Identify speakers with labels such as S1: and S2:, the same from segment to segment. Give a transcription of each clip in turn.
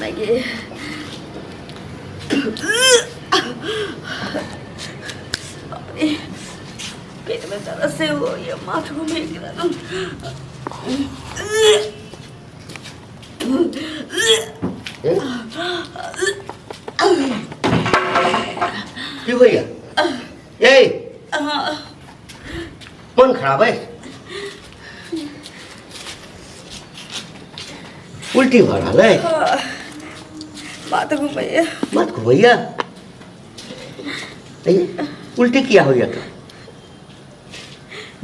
S1: ये पेट में दर्द से हो ये माथा घूमे गिरा
S2: क्यों भैया ये मन खराब है उल्टी हो रहा है
S1: माथा घूमैया
S2: मत को भैया उल्टी किया हो तो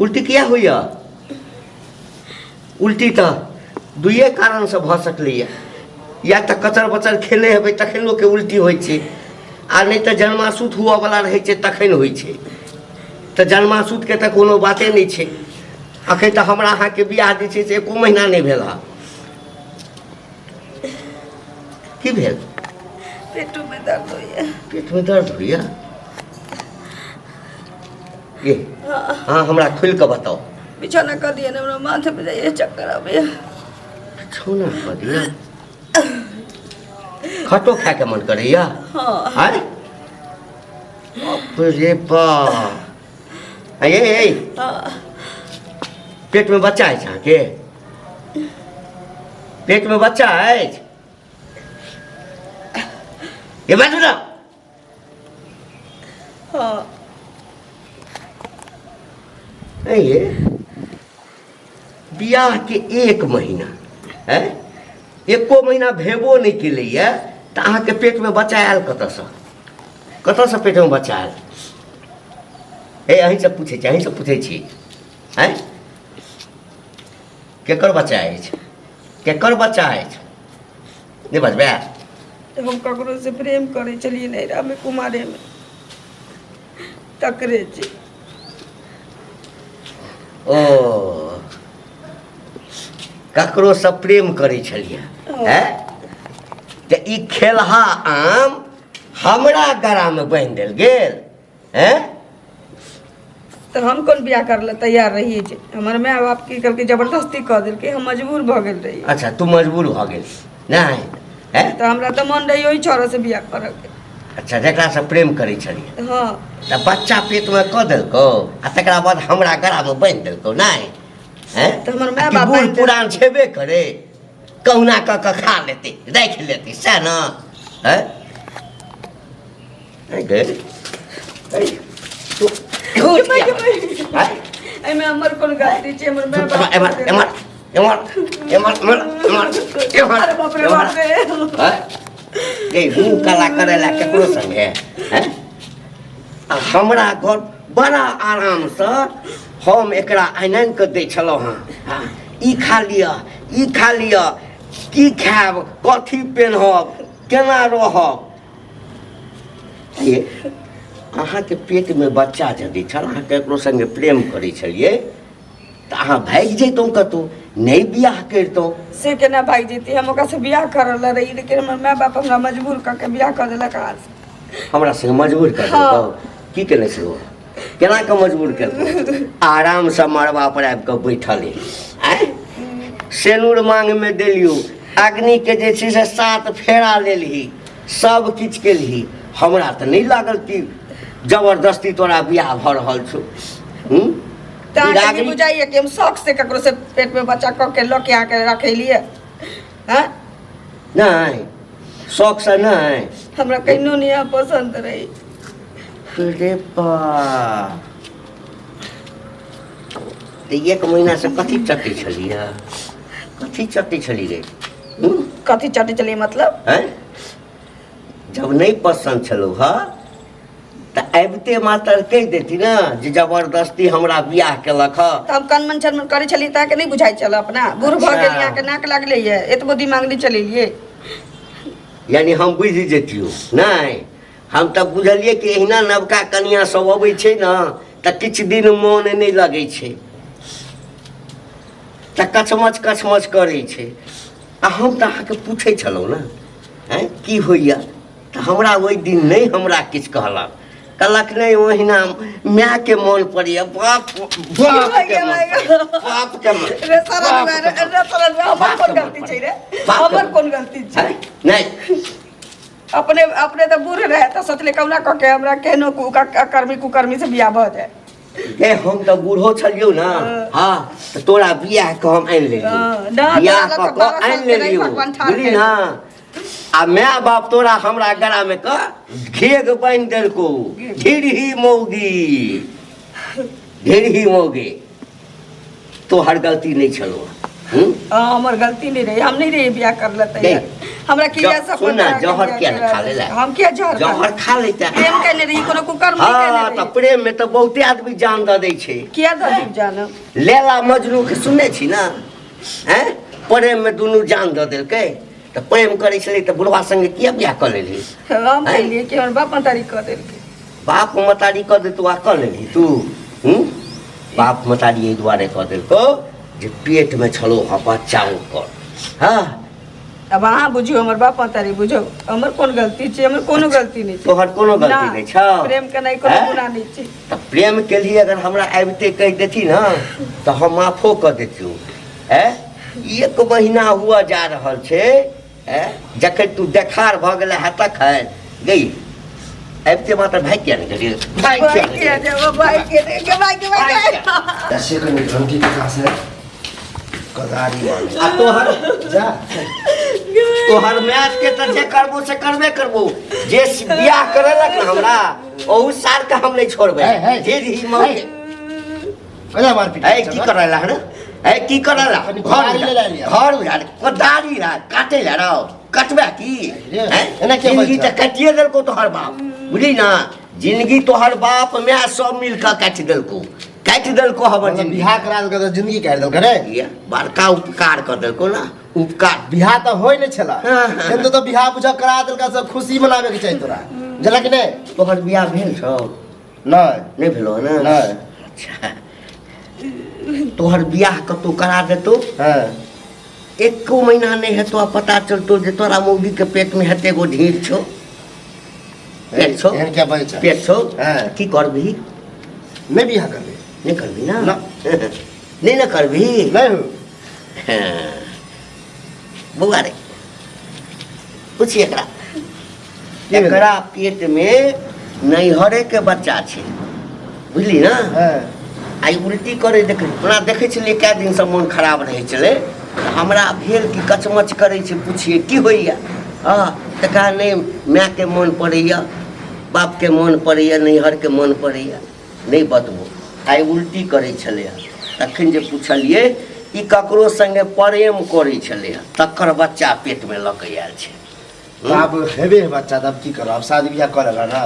S2: उल्टी किया हो उल्टी तो दुए कारण से भ सकलै या तो कचर बचर खेले हेबै तखन लोक के उल्टी होइ छै आ नहीं तो जन्माशुत हुआ वाला रहे छै तखन होइ छै तो जन्माशुत के तो कोनो बाते नहीं छै अखन तो हमरा अहाँ के बियाह जे छै से एको महीना नहीं भेल हा की भेल
S1: पेट में दर्द होइया
S2: पेट में दर्द होइया ये हाँ हमरा खुल के बताओ
S1: बिछौना कर दिया ना हमरा माथे पे जाइए चक्कर आवे
S2: बिछौना कर दिया खटो खा के मन करैया
S1: हाँ
S2: रे बा ये पेट में बच्चा है अहाँ के पेट में बच्चा है ये बात ना
S1: हाँ
S2: ये बियाह के 1 महीना है एको महीना भेबो नहीं केले तो अहाँ के पेट में बच्चा आयल कतऽ से पेट में बच्चा आयल अहीं से पूछे छी हैं केकर बच्चा अछि केकर बच्चा अछि नहीं बजबे
S1: हम ककरो से प्रेम करे चलिए नैरा में कुमारे में तकरे छी
S2: ओ ककरो से प्रेम करे छलिए हैं तो ई खेलहा आम हमरा गला में बांध देल गेल हैं
S1: तो हम कौन बियाह कर ले तैयार रहिए जे हमर माय बाप की करके जबरदस्ती कह दिल के हम मजबूर भ गेल रही
S2: अच्छा तू मजबूर भ गेल नहीं हैं
S1: तो हमरा तो मन रही ओही छोरा से बियाह करे के
S2: अच्छा जकरा से प्रेम करे छलिए
S1: हाँ
S2: तो बच्चा पेट में क देलको आ तकरा बाद हमरा गला में बांध देलको नहीं हैं
S1: तो हमर माय बाप
S2: बूढ़ पुरान छेबे करे कहुना क खा लेते राख लेते सै न हैं
S1: एमे हमर कोन गलती छै हमर माय बाप अरे बाप रे बाप रे
S2: मुँह काला करे ला केकरो संगे हैं हमरा घर बड़ा आराम से हम एकरा आनन के दै छलौ हाँ ई खा लिया की खायब कथी पेनहब केना रहब ये अहाँ के पेट में बच्चा यदि छल अहाँ केकरो संगे प्रेम करे छलिए तो अहाँ भाग जैतौ कतौ नहीं बियाह करतौ
S1: से केना भाग जेती हम ओकरा से बियाह करल रही लेकिन हमर माय बाप हमरा मजबूर करके बियाह कर देलक आज
S2: हमरा संगे मजबूर कर देलकौ की केने से वो केना के मजबूर करतौ आराम से मरबा पर आबि के बैठल है सेनुर मांग में देलियो अग्नि के जे छै से 7 फेरा लेलही सब किछ केलही हमरा तो नहीं लागल कि जबरदस्ती तोरा बियाह भ रहल छौ
S1: ताकि बुझाइए कि हम शौक से ककरो से पेट में बच्चा क के लोग आके रखे लिए हैं
S2: नहीं शौक से नहीं
S1: हमरा कहिनो नहीं पसंद रही
S2: रे बा तो 1 महीना से कथी चटे छलिए कथी चटे छली रे
S1: कथी चटे चलिए मतलब
S2: हैं जब नहीं पसंद छलो हा तो आबते मातर कह देती ना जे जबरदस्ती हमरा बियाह केलक ह
S1: तो हम कन मन चन करे चली ताके नहीं बुझाई चल अपना बूढ़ भ गेल यहाँ के नाक लागले ये एतबो दिमाग नहीं चलेलिए
S2: यानी हम बुझ जेतियो नहीं हम तब बुझलिए कि एहिना नवका कनिया सब अबै छै ना त किछ दिन मन नहीं लगे छै त कचमच करे छै आ हम त अहाँ के पूछे छलौ ना हैं की होइया त हमरा ओइ दिन नहीं हमरा किछ कहलक कहलक नहीं ओहिना माय के मन पड़िया बाप
S1: के मन रे सारा हमर कोन गलती छै रे हमर कोन गलती छै
S2: नहीं
S1: अपने अपने तो बूढ़ रहे तो सोचले कौना कह के हमरा केनो कुकर्मी से बियाह भ जाए।
S2: ए हम तो बूढ़ो छलियो ना। हाँ तो तोरा बियाह के हम आनि लेलियो। बियाह के आनि लेलियो बुझली ना। आ माय बाप तोरा हमरा गला में का घेग बांध देलको। ढीढ़ी मौगी तोहर गलती नहीं छलो।
S1: हमर गलती नहीं रही, हम नहीं रही बियाह कर लेते। हमरा किया सब
S2: सुनना जहर क्या खा लेला।
S1: हम क्या जहर
S2: खा लेता।
S1: प्रेम कहने रही कोनो कुकर्मी
S2: हाँ तो प्रेम में तो बहुते आदमी जान द दै छै।
S1: किया द दी जान?
S2: लैला मजनू के सुनने छी ना हैं? प्रेम में दुनू जान द देलकै तो प्रेम करे छलै तो बुढ़वा संगे किया बियाह कर लेली?
S1: हम कहलिए कि हमर बाप मतारी कह देलकै।
S2: बाप मतारी कह दे तू आ कर लेली तू? बाप मतारी एहि दुआरे कह देलको जे पेट में छलो ह बच्चा ओकर। हाँ
S1: अब अहाँ बुझियो हमर बाप मतारी बुझो हमर कोन गलती छै? हमर कोनो गलती नहीं छै।
S2: तोहर कोनो गलती नहीं छ।
S1: प्रेम के नहीं कोनो गुनाह नहीं छै।
S2: तो प्रेम के लिए अगर हमरा आबिते कह देती ना तो हम माफो कर देतियो। एक महीना हुआ जा रहल छे जखन तू देखार भ गेले है तक है गई आबिते मात्र भाई क्या नहीं करिए भाई
S3: ऐसे करने घंटी के पास है कदारी वाले
S2: आ तोहर
S3: जा
S2: तोहर मैच के तो जे करबो से करबे करबो। जे बियाह करेलक ना हमरा ओहू साल का हम नहीं छोड़बे। जे ही मौके
S3: कदा मार पीट
S2: ए की करेला है ना ए की करेला घर उजाड़ कोदारी ला काटे ला रहो कटबे की
S3: एना के
S2: जिंदगी तो काटिए देलको तोहर बाप बुझली ना। जिंदगी तोहर बाप मैं सब मिल के काट देलको हमर जिंदगी।
S3: बियाह करा देलकै तो जिंदगी काट देलकै रे।
S2: ये बड़का उपकार कर देलको ना उपकार।
S3: बियाह तो होय नै छला किंतु तो बियाह बुझा करा देलकै सब खुशी मनाबे के चाहिए तोरा जला कि नै?
S2: तोहर बियाह भेल छौ?
S3: नहीं
S2: भेलो ना?
S3: नहीं।
S2: अच्छा तोहर बियाह कतौ करा देतो
S3: हां
S2: एको महीना नहीं है तो पता चलतो जे तोरा मौगी के पेट में हेते गो ढीर छो पेट छो
S3: एहन क्या बचे
S2: पेट छो
S3: हां
S2: की करबी?
S3: नहीं बियाह करबी
S2: नहीं करबी ना?
S3: ना
S2: नहीं ना करबी?
S3: नहीं हो
S2: बउआ रे पूछी एकरा पेट में नैहरे के बच्चा छे बुझली ना।
S3: हां
S2: आई उल्टी करे देखे छलिए कए दिन से मन खराब रहे चले हमरा भेल कि कचमच करे छे पूछिए की होइया। हाँ तका नहीं माय के मन पड़ैया बाप के मन पड़ैया नैहर के मन पड़ैया नहीं बतबो। आई उल्टी करे छले तखन जे पूछलिए ई ककरो संगे प्रेम करे छले तकर बच्चा पेट में लग आयल छे।
S3: अब हेबे बच्चा तब की करो अब शादी बियाह करेला ना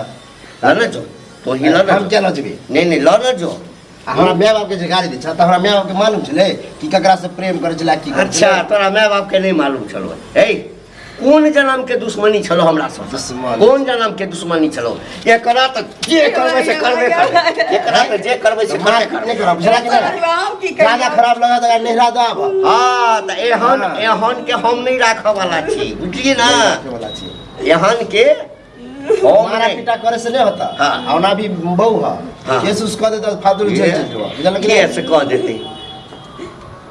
S2: ल जो तो ही ल
S3: हम क्या नजबे
S2: नहीं ल जो
S3: हमरा माय बाप के जे गाली दै छ त हमरा माय बाप के मालूम छले कि ककरा से प्रेम करे छला की।
S2: अच्छा तोरा माय बाप के नहीं मालूम छलो हे कौन जन्म के दुश्मनी छलो हमरा सब? कौन जन्म के दुश्मनी छलो? एकरा त जे करबे से करबे एकरा त जे करबे से करबे
S3: नहीं करब जरा कि ज्यादा खराब लगा त नेहरा दब।
S2: हां त एहन के हम नहीं राखे वाला छी बुझलिए ना।
S3: वाला छी
S2: एहन के
S3: मारा पीटा करे से नहीं होता।
S2: हाँ।
S3: औना भी बहु है केस उसको दे तो फादुल जेल चल जाओ बुझल कि
S2: केस कह देते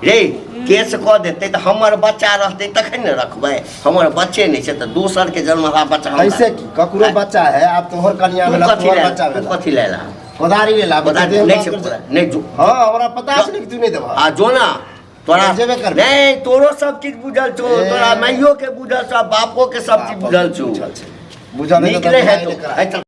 S2: रे केस कह देते तो हमर बच्चा रहते तखन न रखबै। हमर बच्चे नहीं छै त दोसर के जन्म वाला बच्चा हम
S3: ऐसे की ककरो बच्चा है आप तोहर कन्या वाला तोहर बच्चा वाला
S2: कथि लेला
S3: कोदारी लेला
S2: नहीं जो
S3: हां हमरा पता छै कि तू नहीं देबा
S2: आ जो ना तोरा
S3: जेबे कर
S2: नहीं तोरो सब चीज बुझल छौ तोरा माइयो के बुझल छौ बापो के सब चीज बुझल छौ
S3: बुझल
S2: निकले है तो